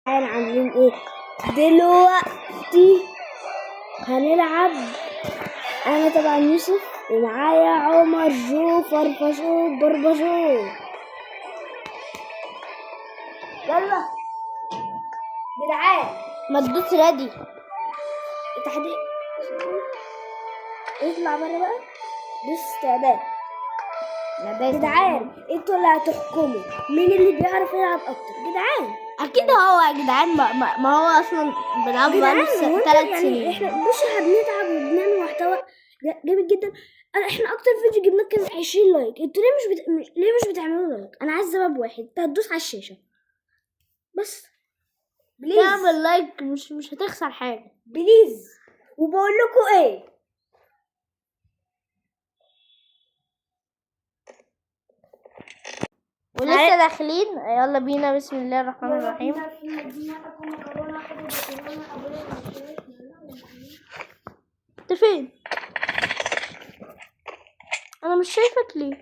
عاملين ايه دلوقتي؟ هنلعب. انا طبعا يوسف ومعايا عمر جو فرفشو بربشو. يلا جدعان ما تدوس رادي تحديد. اطلع بره بقى، دوس استعداد. جدعان انتوا اللي هتحكموا مين اللي بيعرف يلعب اكتر. جدعان اكيد هو يا جدعان، ما هو اصلا بنلعب بقاله 3 سنين. احنا بصوا احنا بنتعب وبنعمل محتوى جامد جدا. احنا اكتر فيديو جبناه كان 20 لايك. انتوا ليه مش بتعملوا لايك؟ انا عايز سبب واحد، انت هتدوس على الشاشه بس بليز. تعمل لايك مش هتخسر حاجه بليز. وبقول لكم ايه، ولسه داخلين. يلا بينا، بسم الله الرحمن الرحيم. انت فين؟ انا مش شايفك ليه؟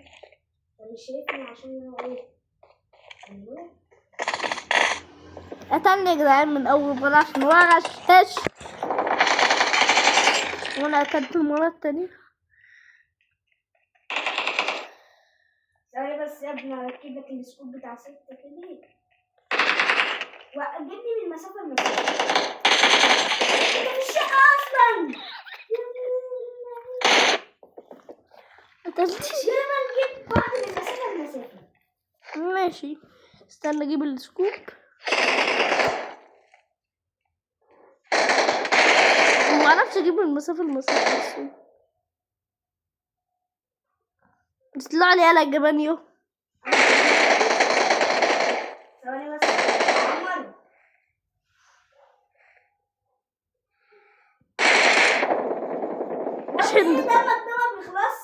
انا شايفني عشان انا ايه قتلني يا جدعان من اول مره عشان هو غشاش، وانا قتلت المره التانية. ثواني بس يا ابني، اركب لك السكوب بتاع 6 كده وجبني من المسافه المسافه. انت في الشقه اصلا قتلتني. يلا نجيب بعض من المسافه المسافه. ماشي، استنى اجيب السكوب. ما اعرفش اجيب المسافه المسافه. بتطلع لي يالا الجبانيو. ثواني بس يا عمر. عشان دمك بيخلص.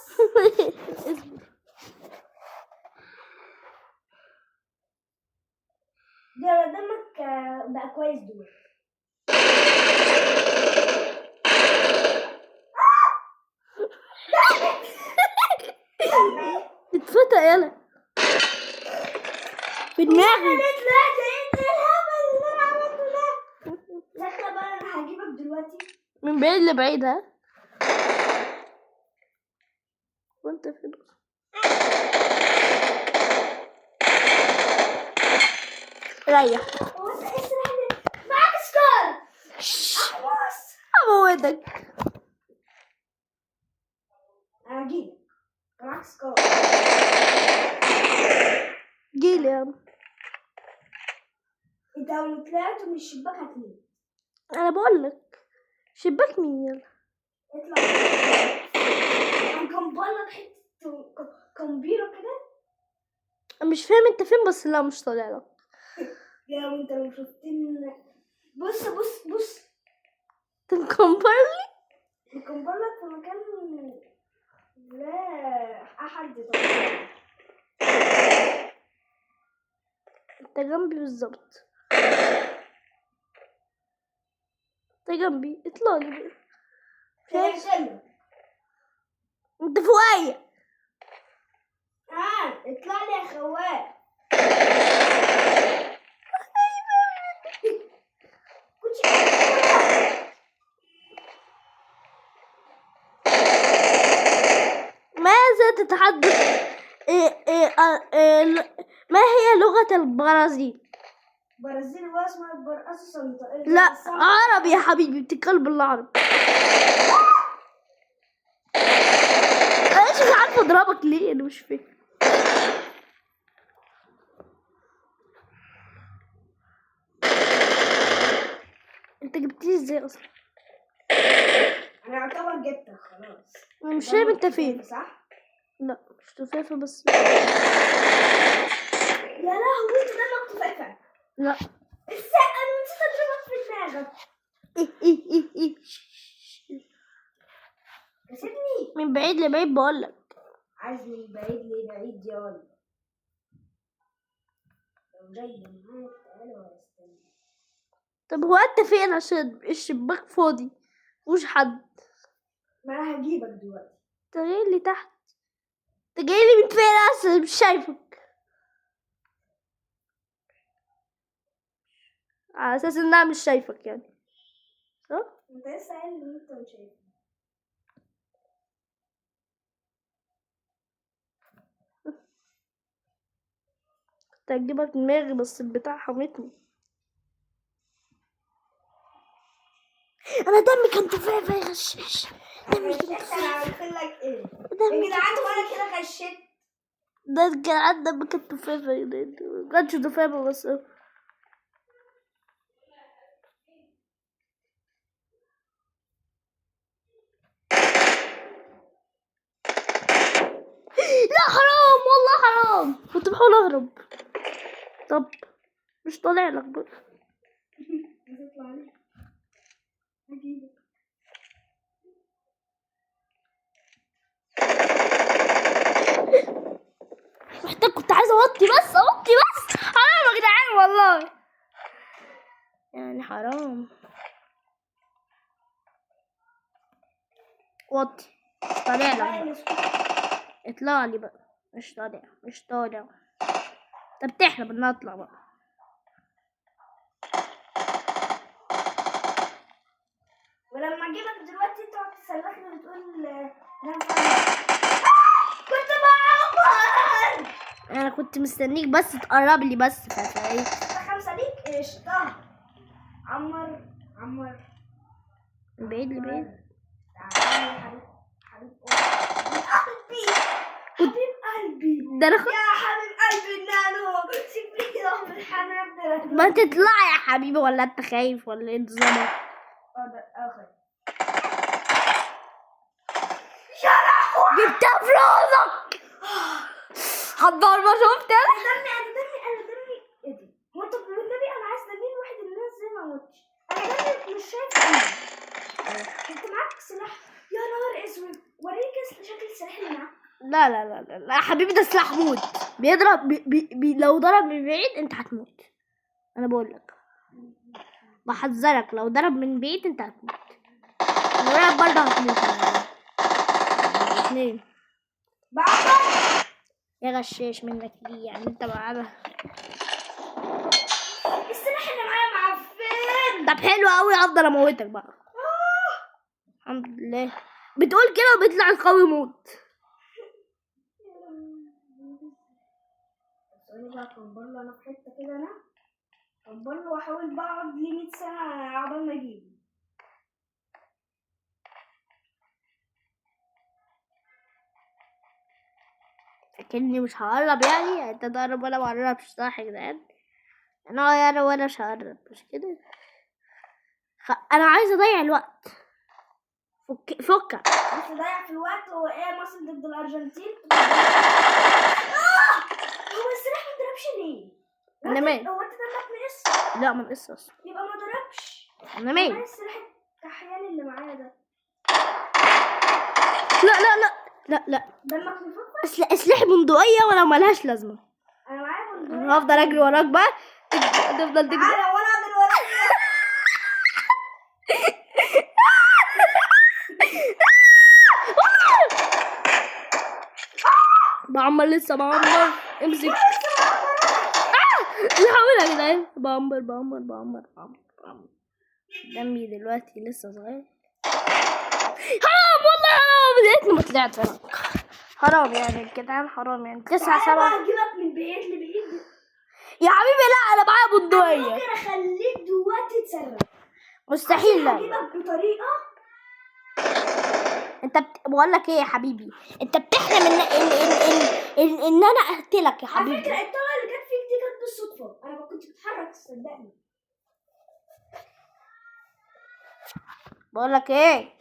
اصبر. ده دمك بقى كويس دول. اتفتح يالا في دماغي. انا هجيبك دلوقتي من بعيد لبعيد. ها وانت فين؟ ريح. هو انت ايه السلاح معاك سكار؟ خلاص اموتك. انا هجيبك معاك سكار. جيلي يا عم. انت لو طلعت من الشباك هتموت. انا بقول لك شباك مين؟ يلا اطلع. انا كان بره حته كمبيره كده. انا مش فاهم انت فين، بس لا مش طالع لك. يا انت لو شفتني. بص بص بص، انت مكمبرلي. كان بره في مكان لا احد يطلع. انت جنبي بالظبط، انت جنبي. اطلع لي. شايف انت فوقيا. اطلع لي يا خوات. ماذا تتحدث؟ ما هي لغة البرازيل؟ برازيل هو اسمها برقصة لا، عربي يا حبيبي، بتتكلم بالعربي. انا مش عارفه اضربك ليه، انا مش فاهم. انت جبتيه ازاي اصلا؟ انا اعتبر جبتك خلاص. انا مش فاهم انت فين. صح؟ لا مش تفافه بس. يا لهوي انت دمك تفافه. لا انا نسيت اضربك في دماغك. ايه كسبني من بعيد لبعيد بقول لك. عايز من بعيد لبعيد يا ولد. لو جاي معاك تعالى ولا استنى. طب هو انت فين؟ عشان الشباك فاضي مفيهوش حد. ما انا هجيبك دلوقتي. انت جاي لي تحت، انت جاي لي من فين اصلا؟ مش شايفك. على اساس انها مش شايفك يعني، صح؟ انت لسه قايل ان انت مش شايف. كنت هجيبك دماغي بس البتاع حمتني. انا دمي كان تفاف يا غشاش، دمي كان انا تفاف. عملت لك ايه؟ دمي يا جدعان وانا كده غشيت. ده كان عندي دمي كان تفافة يا جدعان. ما كانش تفافة بس. لا حرام والله حرام، كنت بحاول اهرب. طب مش طالع لك بقى. هتطلع لي هجيبك. محتاج، كنت عايزه اوطي بس حرام يا جدعان والله، يعني حرام. وطي، مش طالع لك بقى. اطلع لي بقى. مش طالع. طب تحلم ان اطلع بقى. ولما اجيبك دلوقتي تقعد تسلخني وتقول كنت بعمر. انا كنت مستنيك بس تقرب لي بس فايه. 5 ليك قشطة. عمر من بعيد لبعيد. تعالى يا حبيب قلبي ده انا يا حبيب قلبي النانو، سيبني ضرب الحنان. ما تطلع يا حبيبي، ولا انت خايف ولا ايه نظامك؟ اخر يا لهوي جبتها في راسك. هتضربه شفت؟ انا دمي ايه دي؟ هو انت بالنبي انا عايز دمي واحد الناس زي ما موتش. انا دمي مش شايف انت معاك سلاح. يا نهار اسود، وريني شكل السلاح اللي معاك. لا يا حبيبي، ده سلاح موت. بيضرب لو ضرب من بعيد انت هتموت. انا بقول لك، بحذرك، لو ضرب من بعيد انت هتموت، لو ضرب برضه هتموت. الاثنين يا غشاش منك ليه يعني؟ انت معانا السلاح اللي معايا معفن. طب حلو قوي، افضل اموتك بقى. الحمد لله. بتقول كده وبيطلع القوي موت. بس بقى كمبرله انا في حته كده، انا كمبرله واحاول بقى اقعد لي 100 سنه عقبال ما اجيبه. فاكرني مش هقرب يعني؟ انت تقرب وانا مقربش، صح يا جدعان؟ انا مش هقرب، مش كده؟ انا عايزه اضيع الوقت. فكك. بس ضيع في الوقت. هو ايه مصر ضد الارجنتين؟ هو السلاح ما ضربش ليه؟ انا مالي. هو انت دمك نقص؟ لا ما نقص اصلا. يبقى ما ضربش. انا مالي. السلاح الكحيان اللي معايا ده. لا دمك مفكر؟ اسلحه بندقيه ولا ملهاش لازمه. انا معايا بندقية. انا هفضل اجري وراك بقى، تفضل تجري. تعالى وانا اقدر وراك. لسه بعمر. امسك. لا حاول يا جدعان. بعمر. دمي دلوقتي لسه صغير. حرام والله حرام، لقيتني ما طلعت هناك. حرام يعني الجدعان، حرام يعني 9 7. تعالى هجيبك من بعيد لبعيد يا حبيبي لا، انا معايا بندقية. ممكن اخليك دلوقتي تصرف. مستحيل. لا هجيبك بطريقة. انت بقول لك ايه يا حبيبي، انت بتحلم ان انا اقتلك يا على حبيبي. فكرة الطلقة اللي كانت فيك دي كانت بالصدفة، انا ما كنت بتحرك صدقني. بقول لك ايه،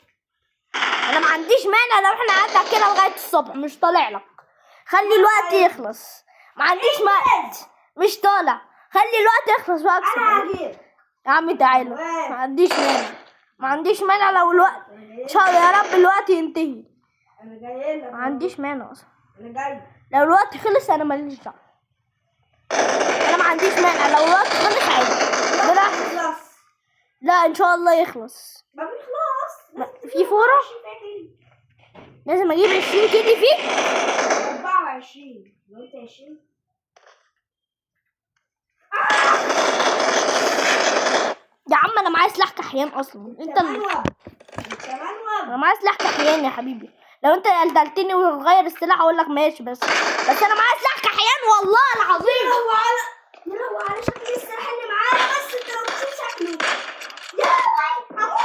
انا ما عنديش مانع لو احنا قعدنا كده لغايه الصبح، مش طالع لك. خلي الوقت يخلص. ما عنديش مانع. مش طالع. خلي الوقت يخلص بقى. انا هجيب يا عم تعالى. ما عنديش مانع لو الوقت ان شاء الله يا رب الوقت ينتهي. انا جاي لك. ما عنديش مانع اصلا. انا جاي. لو الوقت خلص انا ماليش دعوه. انا ما عنديش مانع لو الوقت خلص عادي. خلاص. لا ان شاء الله يخلص. ما بيخلص. في فورة. لازم اجيب 20 كيلو فيه. 24 لو انت 20. معايا سلاح كحيان اصلا. انت كمان اللي وب كمان وب. انا معايا سلاح كحيان يا حبيبي. لو انت قلدلتني وتغير السلاح اقول لك ماشي، بس انا معايا سلاح كحيان والله العظيم. يا لهوي على شكل السلاح اللي معايا، بس انت لو تشوف شكله يا لهوي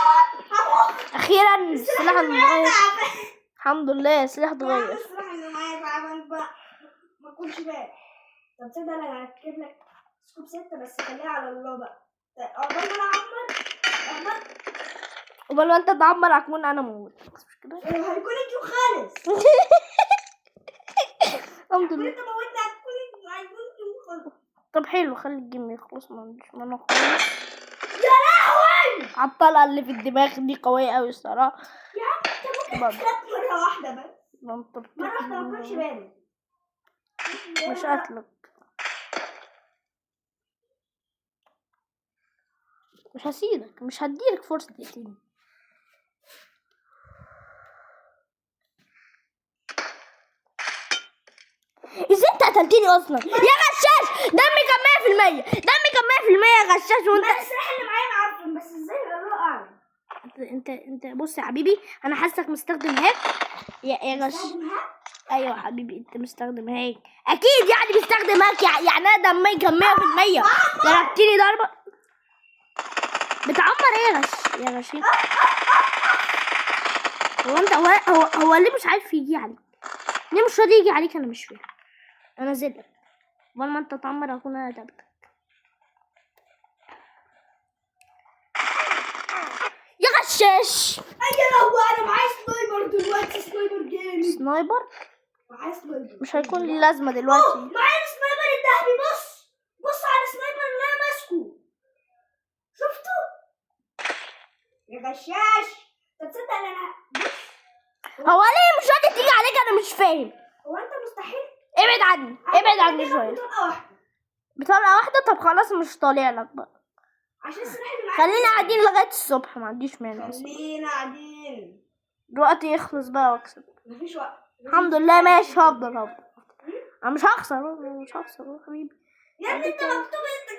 هموت. اخيرا السلاح المتغير. تعبان. الحمد لله السلاح اتغير. السلاح اللي معايا تعبان بقى، ما تكونش بقى. طب تصدق انا هركب لك سكوب 6 بس خليها على الله بقى. عقبال ما انا اعمر قبل ما انت تعمر هكون انا موت. مش كده؟ هيكون الجيم خالص. الحمد لله. انت موتنا هيكون الجيم خالص. طب حلو، خلي الجيم يخلص، ما عنديش مانع خالص. يا لهوي الطلقه اللي في الدماغ دي قويه قوي الصراحه. يا عم انت ممكن تخلق مرة واحدة بس. مرة واحدة ما تكونش بارد. مش قتلك، مش هسيبك، مش هديلك فرصة تقتلني. ازاي انت قتلتني اصلا يا غشاش؟ دمي كان 100%، دمي كان 100% يا غشاش. وانت السلاح اللي معايا انا عارفه، بس ازاي الله اعلم. انت بص يا حبيبي، انا حاسك مستخدم هاك يا غش. ايوه يا حبيبي انت مستخدم هاك اكيد، يعني مستخدم هاك، يعني انا دمي كان 100%. ضربتني ضربة بتعمر ايه يا غشيم؟ هو انت هو ليه مش عارف يجي عليك؟ ليه مش راضي يجي عليك؟ انا مش فاهم. انا زدك قبل ما انت تعمر هكون انا قتلتك يا غشاش. يا لهوي انا معايا سنايبر دلوقتي، سنايبر جامد. سنايبر معايا سنايبر مش هيكون لي لازمه دلوقتي. معايا السنايبر الذهبي. بص على السنايبر اللي انا ماسكه، شفته يا غشاش؟ طب تصدق انا هو ليه مش راضي تيجي عليك؟ انا مش فاهم. هو انت مستحيل. ابعد عني، ابعد عني شويه. بطلقة واحدة. بطلقه واحده؟ طب خلاص مش طالع لك بقى. عشان السلاح اللي معايا. خلينا قاعدين لغايه الصبح، ما عنديش مانع. خلينا قاعدين. الوقت يخلص بقى واكسب. مفيش وقت. الحمد لله ماشي، هفضل انا مش هخسر يا حبيبي. يا ابني انت مكتوب انت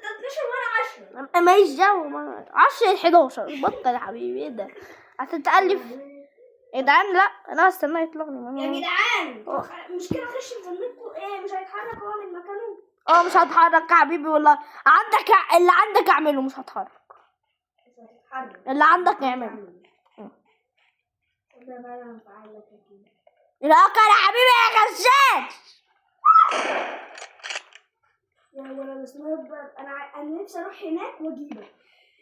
12 وانا 10. ماليش دعوه، 10 11 بطل يا حبيبي. ايه ده هتتألف يا جدعان؟ لا انا هستناه يطلقني. يا جدعان مش كده خش بذمتكم ايه؟ مش هيتحرك هو من مكانه؟ مش هتحرك يا حبيبي والله. اللي عندك اعمله، مش هتحرك. مش هيتحرك. اللي عندك اعمله. ده بقى انا هفعل لك كده. لا يا حبيبي يا غشاش. يا ولا السنايبر، انا نفسي اروح هناك واجيبك.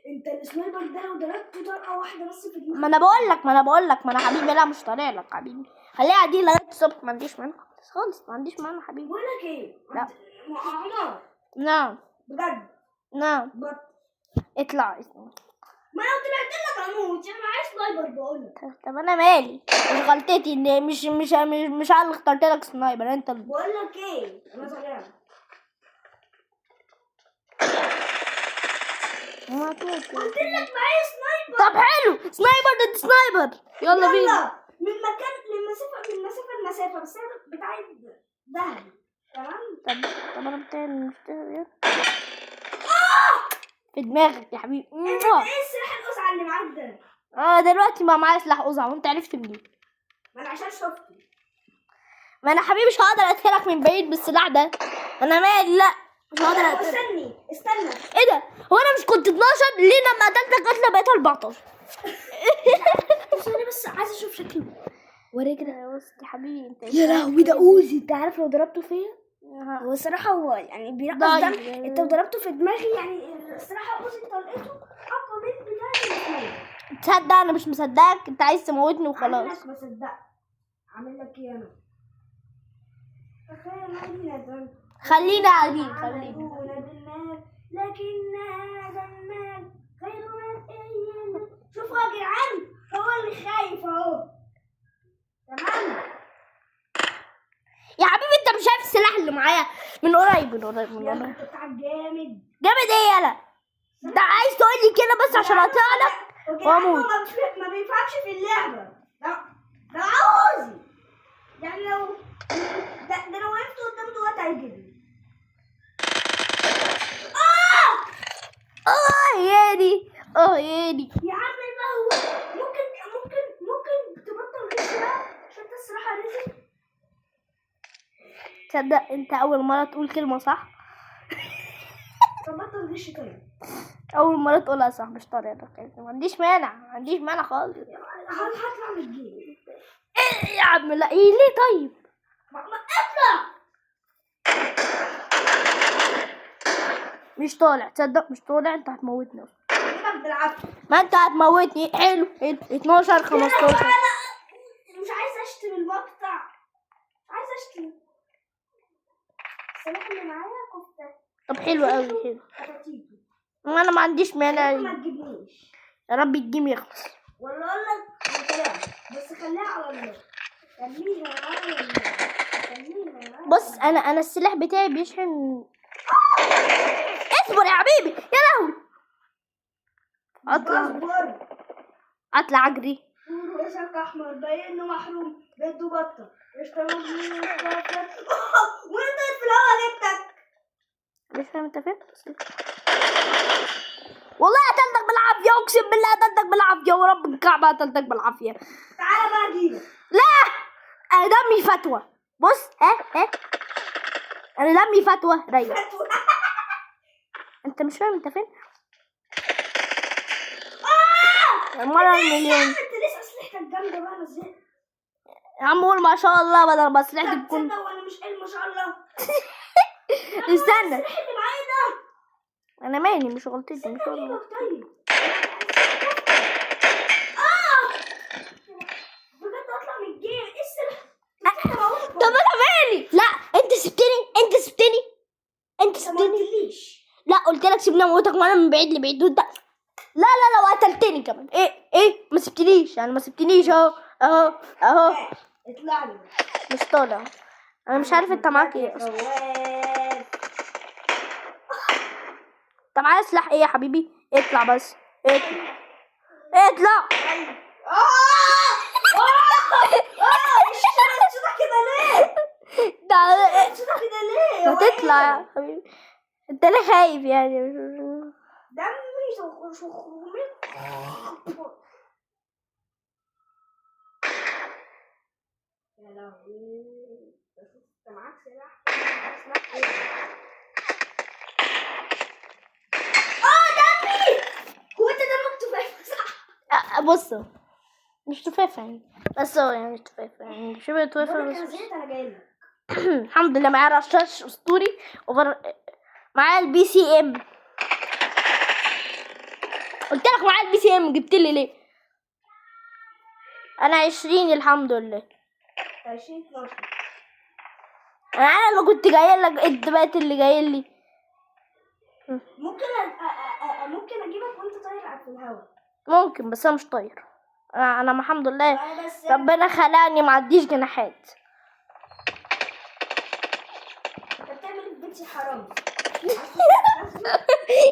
انت السنايبر ده لو ضربت طلقه واحده بس في دماغك. ما انا بقول لك ما انا حبيبي. لا مش طالع لك حبيبي، خليها دي لغايه الصبح. ما عنديش مانع خالص، ما عنديش مانع حبيبي. بقول لك ايه؟ لا. عمر نعم بجد. نعم اطلع. ما لو طلعت لك اموت. انا معايا سنايبر بقول لك. طب انا مالي؟ مش غلطتي ان مش انا اللي اخترت لك سنايبر، انت اللي. بقول لك ايه؟ انا طالع. قلت لك معايا سنايبر. طب حلو، سنايبر ضد سنايبر. يلا بينا. من مكان لمسافه بس انا بتاعي ذهبي. تمام. طب انا بتاعي مش ده في دماغك يا حبيبي. انت ايه السلاح القزعه اللي معاك ده؟ دلوقتي ما معايا سلاح قزع وانت عرفت منين؟ ما انا عشان شفته. ما انا حبيبي مش هقدر اقتلك من بعيد بالسلاح ده. انا مالي؟ لا مش هقدر اقتلك. استنى. ايه ده؟ هو انا مش كنت 12؟ ليه لما قتلتك قتله بقيت 14؟ انا بس عايزه اشوف شكله. وريك كده. بص يا حبيبي انت. يا لهوي ده اوزي. انت عارف لو ضربته فيا هو الصراحه هو يعني بيرقص دم. انت ضربته في دماغي يعني الصراحه اوزي طلقته اقوى من بتاعتي. تصدق انا مش مصدقك، انت عايز تموتني وخلاص. عامل لك ما صدقت. عامل لك ايه انا؟ تخيل عادي خلينا قاعدين. لكن هذا المال غير مرئي. شوفوا يا جدعان هو اللي خايف اهو. تمام يا حبيبي انت مش شايف السلاح اللي معايا من قريب بتاعك جامد. جامد ايه يالا؟ انت عايز تقول لي كده بس عشان اقطع لك واموت؟ ما بينفعش في اللعبه. ده عاوزي يعني لو ده لو وقفت قدامه دلوقتي هيجيبني. هي دي ياني. يا عم بقى هو ممكن تبطل غش بقى عشان انت الصراحه رزق. تصدق انت اول مرة تقول كلمة صح؟ طب بطل غش طيب. اول مرة تقولها صح مش طريقة. ما عنديش مانع خالص. هطلع من الجيم. ايه يا عم لا ايه ليه طيب؟ ما اطلع. مش طالع تصدق مش طالع انت هتموتني اصلا. بالعافيه. ما انت هتموتني. حلو 12 15. مش عايزه اشتري المقطع. مش عايزه اشتري. السلاح اللي معايا كفته. طب حلو قوي حلو. هتيجي. انا ما عنديش مانع. ما تجيبنيش. يا رب الجيم يخلص. ولا اقول لك بس خليها على الله. خليها على الله. بص انا السلاح بتاعي بيشحن. اصبر يا حبيبي يا لهوي. اطلع اجري. وشك احمر باين محروم بده بطه اشتغل وانت في الهوا جبتك. مش فاهم انت فين والله قتلتك بالعافيه. اقسم بالله قتلتك بالعافيه ورب الكعبه قتلتك بالعافيه. تعالى بقى اجيلك. لا دمي فتوى. بص انا دمي فتوى ريح. انت مش فاهم انت فين. مرة المليون. انت لسه اسلحتك جامده بقى. انا زهقت يا عم قول ما شاء الله بدل ما اسلحتي تكون. تصدق وانا مش قايل ما شاء الله. استنى السلاح اللي معايا ده. انا مالي مش غلطتي ان شاء الله. طيب بجد اطلع من الجيم. ايه السلاح؟ طب انا مالي. لا انت سبتني. ما قلتليش. لا قلت لك سيبني اموتك وانا من بعيد لبعيد وانت لا وقتلتني كمان. ايه ما سبتنيش يعني ما سبتنيش اهو اطلع لي. مش طالع. انا مش عارف انت معاك ايه اصلا. انت معايا سلاح ايه يا حبيبي؟ اطلع بس اطلع. ما تطلع يا حبيبي. انت ليه خايف يعني؟ دمي يا لهوي. بس انت معاك سلاح دمي. هو انت دمك تفاحة صح؟ بصوا مش تفاحة يعني بس هو يعني مش تفاحة يعني شبه تفاحة بس. انا جايلك. الحمد لله معايا رشاش اسطوري معايا البي سي ام. قلت لك معايا البي سي ام جبت لي ليه؟ انا 20 الحمد لله. 20 12. انا لو كنت جاي لك الدبات اللي جاي لي ممكن ممكن اجيبك وانت طاير في الهواء. ممكن بس انا مش طاير. انا الحمد لله ربنا خلاني ما عنديش جناحات. انت بتعمل ايه في بنتي حرام؟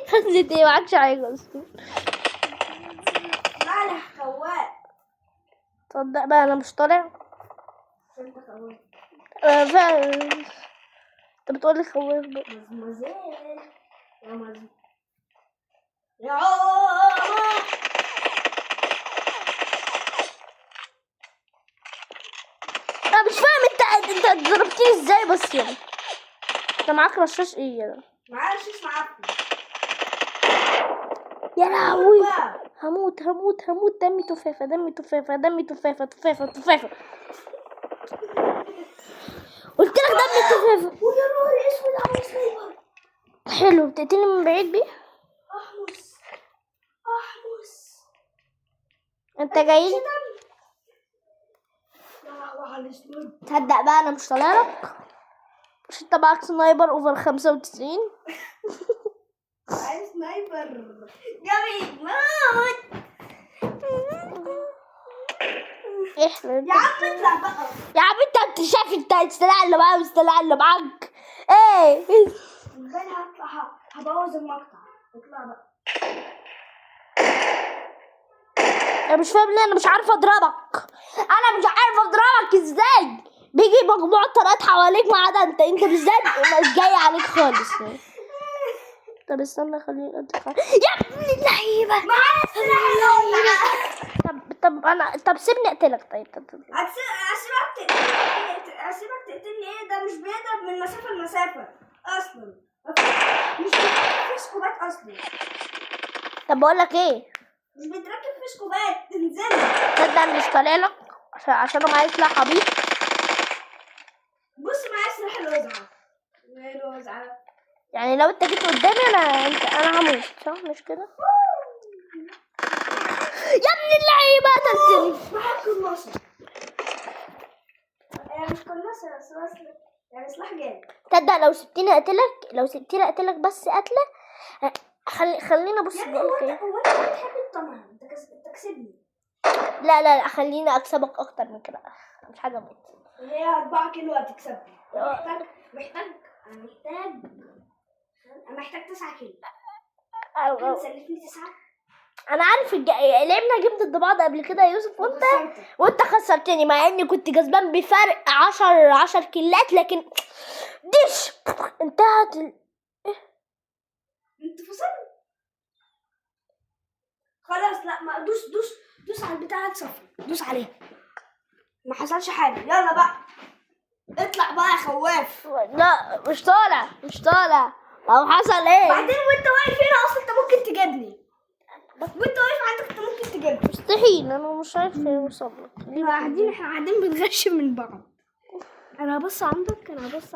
خزت ايه معكش حاجه اصلا. مالك خواف؟ تصدق بقى انا مش طالع. انت خواف. فعلا انت بتقولي خواف بقى. مزمزيل يا مزمزيل يا عمر. انا مش فاهم انت ضربتني ازاي بس يعني. انت معاك رشاش ايه يا ده؟ معايا رشاش معفن. يا لهوي هموت دمي تفافة قلت لك دمي تفافة. ويا نهار اسود على سنايبر. حلو بتقتلني من بعيد بيه. احمس انت جاي لي. تصدق بقى انا مش طالع لك. مش انت معاك سنايبر اوفر 95؟ عايز سنايبر جميل موت. احلى يا عم اطلع بقى. يا عم انت شايف انت السلاح اللي معاك والسلاح اللي معاك ايه؟ انا هطلع هبوظ المقطع. اطلع بقى. انا مش فاهم ليه انا مش عارفه اضربك. انا مش عارفه اضربك ازاي. بيجي مجموعه طرات حواليك ما عدا انت بالذات مش جاي عليك خالص. طب استنى خليني ادخل يا ابن اللعيبه. معايا السلاح اللي طب سيبني اقتلك. طيب هسيبك تقتلني. ايه ده؟ مش بيضرب من مسافة لمسافة اصلا، مش بيتركب في سكوبات اصلا. طب بقول لك ايه، مش بيتركب في سكوبات تنزل. تصدق مش طالع لك عشان انا معايا سلاح عبيط. بص معايا سلاح الوزعة. يعني لو انت جيت قدامي انا هموت صح مش كده؟ يا ابن اللعيبه قتلتني. معاك قناصة. مش قناصة بس يعني سلاح جامد. تصدق لو سبتني اقتلك بس قتله. خلينا بص يعني بقولك ايه. هو انت بتحب الطمع، انت كسبني. لا خليني اكسبك اكتر من كده. مش حاجه موت. هي 4 كيلو هتكسبني. انا محتاج 9 كيلو. ممكن تسلفني 9. انا عارف لعبنا جيم ضد بعض قبل كده يا يوسف وانت خسرتني مع اني كنت كسبان بفرق 10 كيلات لكن ديش انتهت انت فصلت خلاص. لا ما دوس على البتاع الصفر. دوس عليها ما حصلش حاجه. يلا بقى اطلع بقى يا خواف. لا مش طالع لو حصل ايه بعدين وانت واقف هنا اصلا انت ممكن تجيبني. وانت واقف عندك انت ممكن تجيبني. مستحيل انا مش عارف فين اوصل لك. احنا قاعدين بنغش من بعض. انا هبص عندك. بص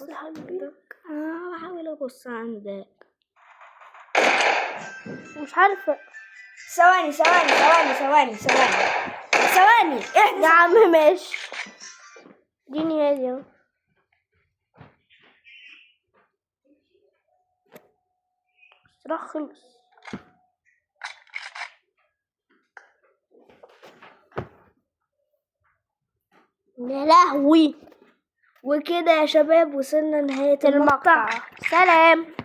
يا حبيبي انا بحاول ابص عندك. مش عارفه. ثواني يا عم ماشي اديني هادي اهو. الصراخ خلص. يا لهوي. وكده يا شباب وصلنا نهاية المقطع. سلام.